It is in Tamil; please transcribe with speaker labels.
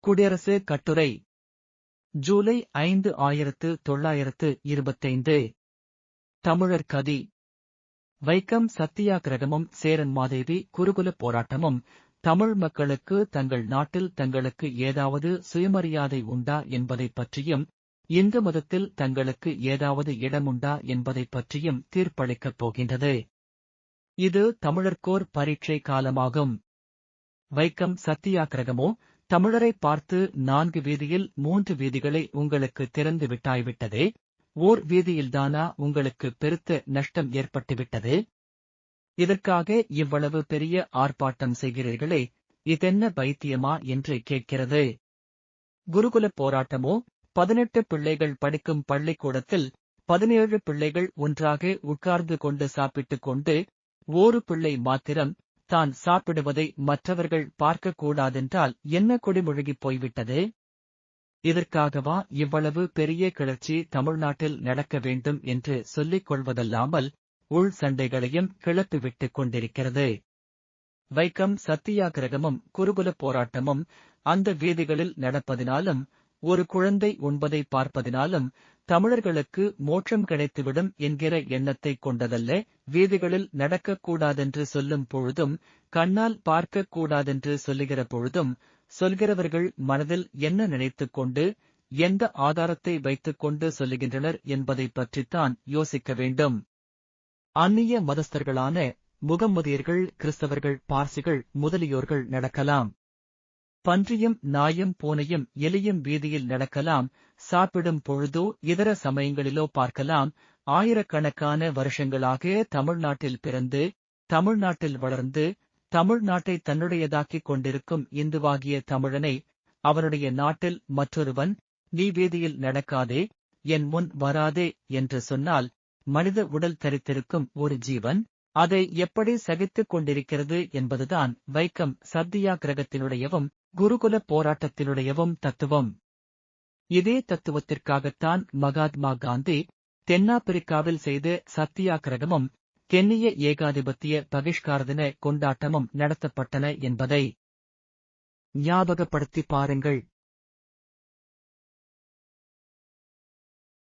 Speaker 1: குடியரசு கட்டுரை ஜூலை 5, 1925. தமிழர் கதி. வைக்கம் சத்தியாகிரகமும் சேரன்மாதேவி குருகுலப் போராட்டமும் தமிழ் மக்களுக்கு தங்கள் நாட்டில் தங்களுக்கு ஏதாவது சுயமரியாதை உண்டா என்பதைப் பற்றியும், இந்து மதத்தில் தங்களுக்கு ஏதாவது இடமுண்டா என்பதைப் பற்றியும் தீர்ப்பளிக்கப் போகின்றது. இது தமிழர்க்கோர் பரீட்சை காலமாகும். வைக்கம் சத்தியாகிரகமோ தமிழரை பார்த்து 4 வீதியில் 3 வீதிகளை உங்களுக்கு திறந்து விட்டாய்விட்டதே, ஓர் வீதியில்தானா உங்களுக்கு பெருத்த நஷ்டம் ஏற்பட்டுவிட்டது? இதற்காக இவ்வளவு பெரிய ஆர்ப்பாட்டம் செய்கிறீர்களே, இதென்ன பைத்தியமா என்று கேட்கிறது. குருகுலப் போராட்டமோ 18 பிள்ளைகள் படிக்கும் பள்ளிக்கூடத்தில் 17 பிள்ளைகள் ஒன்றாக உட்கார்ந்து கொண்டு சாப்பிட்டுக் கொண்டு, ஒரு பிள்ளை மாத்திரம் தான் சாப்பிடுவதை மற்றவர்கள் பார்க்கக்கூடாதென்றால் என்ன குடிமுழுகிப் போய்விட்டது? இதற்காகவா இவ்வளவு பெரிய கிளர்ச்சி தமிழ்நாட்டில் நடக்க வேண்டும் என்று சொல்லிக் கொள்வதல்லாமல் உள் சண்டைகளையும் கிளப்பிவிட்டுக் கொண்டிருக்கிறது. வைக்கம் சத்தியாகிரகமும் குருகுலப் போராட்டமும் அந்த வீதிகளில் நடப்பதினாலும், ஒரு குழந்தை உண்பதை பார்ப்பதினாலும் தமிழர்களுக்கு மோட்சம் கிடைத்துவிடும் என்கிற எண்ணத்தைக் கொண்டதல்ல. வீதிகளில் நடக்கக்கூடாதென்று சொல்லும் பொழுதும், கண்ணால் பார்க்கக் கூடாதென்று சொல்லுகிற பொழுதும், சொல்கிறவர்கள் மனதில் என்ன நினைத்துக் கொண்டு, எந்த ஆதாரத்தை வைத்துக் கொண்டு சொல்லுகின்றனர் என்பதைப் பற்றித்தான் யோசிக்க வேண்டும். அந்நிய மதஸ்தர்களான முகம்மதியர்கள், கிறிஸ்தவர்கள், பார்சிகள் முதலியோர்கள் நடக்கலாம். பன்றியும் நாயும் பூனையும் எலியும் வீதியில் நடக்கலாம். சாப்பிடும் பொழுதோ இதர சமயங்களிலோ பார்க்கலாம். ஆயிரக்கணக்கான வருஷங்களாக தமிழ்நாட்டில் பிறந்து, தமிழ்நாட்டில் வளர்ந்து, தமிழ்நாட்டை தன்னுடையதாக்கிக் கொண்டிருக்கும் இந்துவாகிய தமிழனை, அவனுடைய நாட்டில் மற்றொருவன், நீ வீதியில் நடக்காதே, என் முன் வராதே என்று சொன்னால், மனித உடல் தரித்திருக்கும் ஒரு ஜீவன் அதை எப்படி சகித்துக் கொண்டிருக்கிறது என்பதுதான் வைக்கம் சத்தியாகிரகத்தினுடையவும் குருகுலப் போராட்டத்தினுடையவும் தத்துவம். இதே தத்துவத்திற்காகத்தான் மகாத்மா காந்தி தென்னாப்பிரிக்காவில் செய்த சத்தியாகிரகமும் கென்னிய ஏகாதிபத்திய பகிஷ்கார தின கொண்டாட்டமும் நடத்தப்பட்டன என்பதை ஞாபகப்படுத்திப் பாருங்கள்.